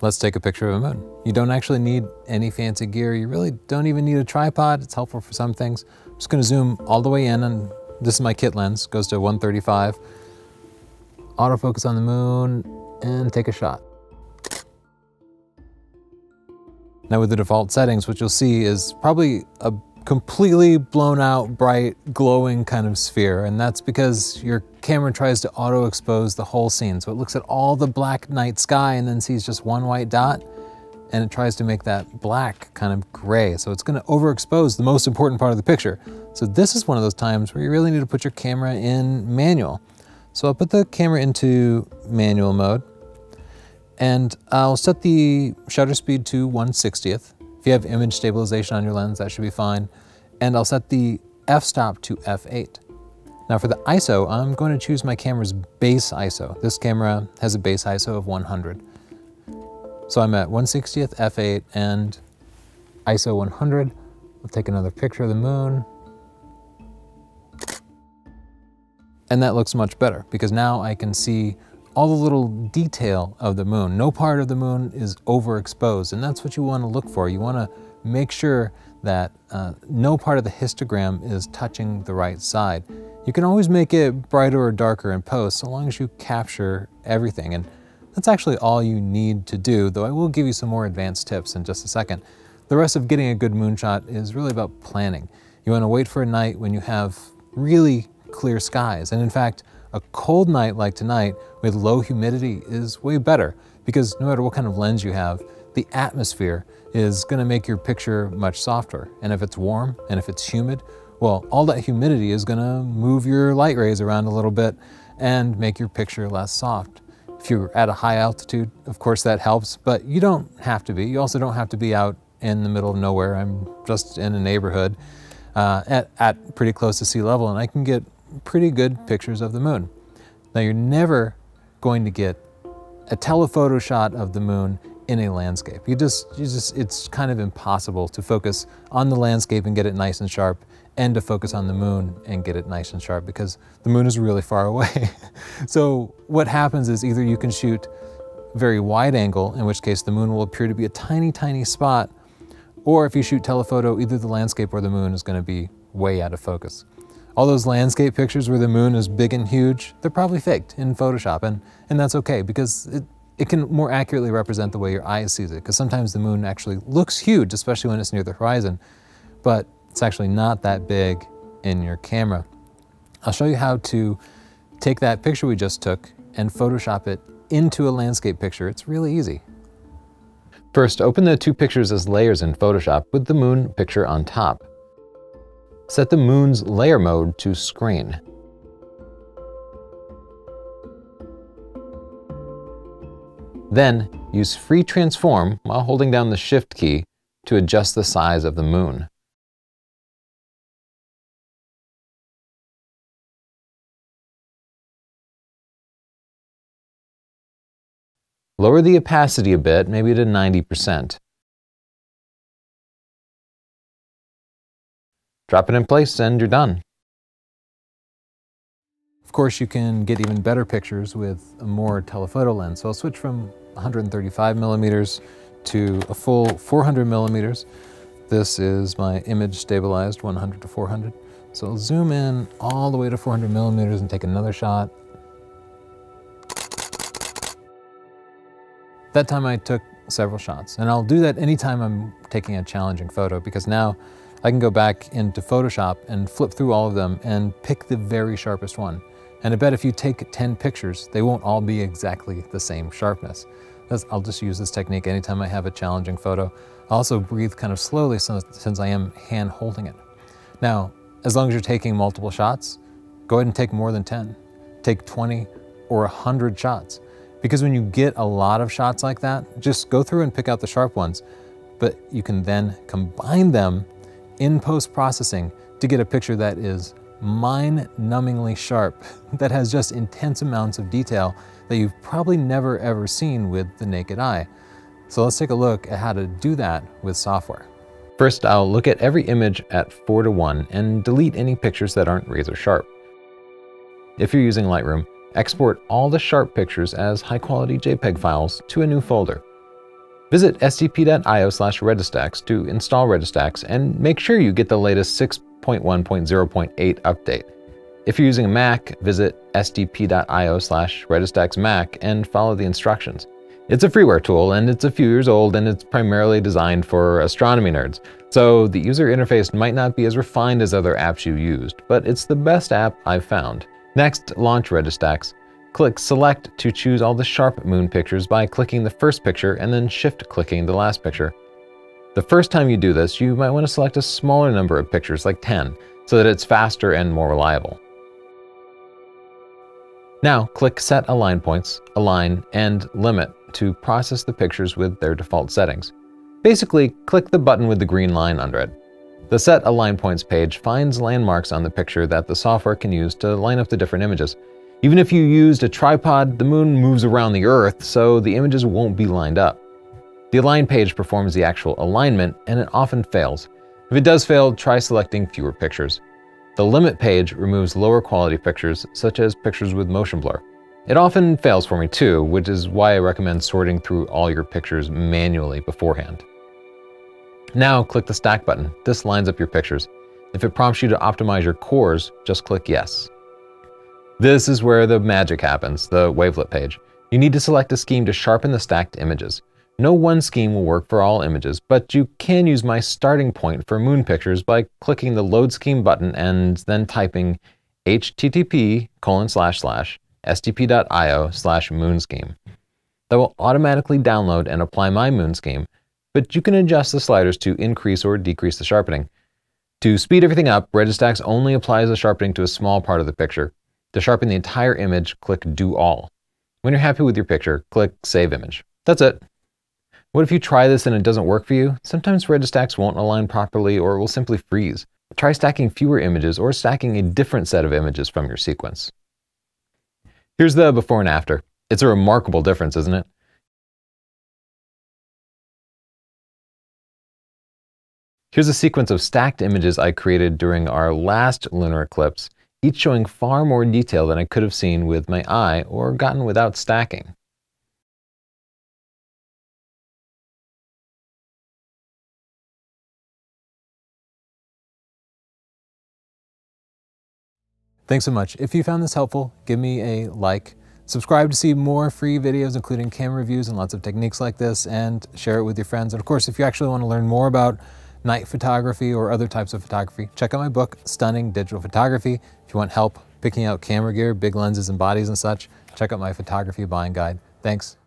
Let's take a picture of a moon. You don't actually need any fancy gear. You really don't even need a tripod. It's helpful for some things. I'm just gonna zoom all the way in, and this is my kit lens, goes to 135. Autofocus on the moon and take a shot. Now with the default settings, what you'll see is probably a completely blown out, bright, glowing kind of sphere. And that's because your camera tries to auto expose the whole scene. So it looks at all the black night sky and then sees just one white dot, and it tries to make that black kind of gray. So it's gonna overexpose the most important part of the picture. So this is one of those times where you really need to put your camera in manual. So I'll put the camera into manual mode, and I'll set the shutter speed to 1/60th. If you have image stabilization on your lens, that should be fine. And I'll set the f-stop to f8. Now for the ISO, I'm going to choose my camera's base ISO. This camera has a base ISO of 100. So I'm at 1/60th, f8, and ISO 100. We'll take another picture of the moon. And that looks much better because now I can see all the little detail of the moon. No part of the moon is overexposed, and that's what you want to look for. You want to make sure that no part of the histogram is touching the right side. You can always make it brighter or darker in post so long as you capture everything, and that's actually all you need to do, though I will give you some more advanced tips in just a second. The rest of getting a good moonshot is really about planning. You want to wait for a night when you have really clear skies, and in fact, a cold night like tonight with low humidity is way better because no matter what kind of lens you have, the atmosphere is gonna make your picture much softer. And if it's warm and if it's humid, well, all that humidity is gonna move your light rays around a little bit and make your picture less soft. If you're at a high altitude, of course that helps, but you don't have to be. You also don't have to be out in the middle of nowhere. I'm just in a neighborhood at pretty close to sea level, and I can get pretty good pictures of the moon. Now you're never going to get a telephoto shot of the moon in a landscape. It's kind of impossible to focus on the landscape and get it nice and sharp, and to focus on the moon and get it nice and sharp because the moon is really far away. So what happens is either you can shoot very wide angle, in which case the moon will appear to be a tiny, tiny spot, or if you shoot telephoto, either the landscape or the moon is going to be way out of focus. All those landscape pictures where the moon is big and huge, they're probably faked in Photoshop, and that's okay because it can more accurately represent the way your eye sees it, because sometimes the moon actually looks huge, especially when it's near the horizon, but it's actually not that big in your camera. I'll show you how to take that picture we just took and Photoshop it into a landscape picture. It's really easy. First, open the two pictures as layers in Photoshop with the moon picture on top. Set the moon's layer mode to screen. Then use free transform while holding down the shift key to adjust the size of the moon. Lower the opacity a bit, maybe to 90%. Drop it in place and you're done. Of course, you can get even better pictures with a more telephoto lens. So I'll switch from 135 millimeters to a full 400 millimeters. This is my image stabilized 100 to 400. So I'll zoom in all the way to 400 millimeters and take another shot. That time I took several shots, and I'll do that anytime I'm taking a challenging photo, because now I can go back into Photoshop and flip through all of them and pick the very sharpest one. And I bet if you take 10 pictures, they won't all be exactly the same sharpness. I'll just use this technique anytime I have a challenging photo. I'll also breathe kind of slowly since I am hand holding it. Now, as long as you're taking multiple shots, go ahead and take more than 10. Take 20 or 100 shots. Because when you get a lot of shots like that, just go through and pick out the sharp ones, but you can then combine them in post-processing to get a picture that is mind-numbingly sharp, that has just intense amounts of detail that you've probably never ever seen with the naked eye. So let's take a look at how to do that with software. First, I'll look at every image at 4:1 and delete any pictures that aren't razor sharp. If you're using Lightroom, export all the sharp pictures as high-quality JPEG files to a new folder. Visit stp.io/Registax to install Registax and make sure you get the latest 6.1.0.8 update. If you're using a Mac, visit stp.io/RegistaxMac and follow the instructions. It's a freeware tool and it's a few years old and it's primarily designed for astronomy nerds, so the user interface might not be as refined as other apps you used, but it's the best app I've found. Next, launch Registax. Click Select to choose all the sharp moon pictures by clicking the first picture and then shift-clicking the last picture. The first time you do this, you might want to select a smaller number of pictures, like 10, so that it's faster and more reliable. Now, click Set Align Points, Align, and Limit to process the pictures with their default settings. Basically, click the button with the green line under it. The Set Align Points page finds landmarks on the picture that the software can use to line up the different images. Even if you used a tripod, the moon moves around the Earth, so the images won't be lined up. The Align page performs the actual alignment, and it often fails. If it does fail, try selecting fewer pictures. The Limit page removes lower quality pictures, such as pictures with motion blur. It often fails for me too, which is why I recommend sorting through all your pictures manually beforehand. Now click the Stack button. This lines up your pictures. If it prompts you to optimize your cores, just click Yes. This is where the magic happens, the wavelet page. You need to select a scheme to sharpen the stacked images. No one scheme will work for all images, but you can use my starting point for moon pictures by clicking the Load Scheme button and then typing http://stp.io/moonscheme. That will automatically download and apply my moon scheme, but you can adjust the sliders to increase or decrease the sharpening. To speed everything up, Registax only applies the sharpening to a small part of the picture. To sharpen the entire image, click Do All. When you're happy with your picture, click Save Image. That's it. What if you try this and it doesn't work for you? Sometimes Registax won't align properly or it will simply freeze. Try stacking fewer images or stacking a different set of images from your sequence. Here's the before and after. It's a remarkable difference, isn't it? Here's a sequence of stacked images I created during our last lunar eclipse, each showing far more detail than I could have seen with my eye or gotten without stacking. Thanks so much. If you found this helpful, give me a like, subscribe to see more free videos including camera reviews and lots of techniques like this, and share it with your friends. And of course, if you actually want to learn more about night photography or other types of photography, check out my book, Stunning Digital Photography. If you want help picking out camera gear, big lenses and bodies and such, check out my photography buying guide. Thanks.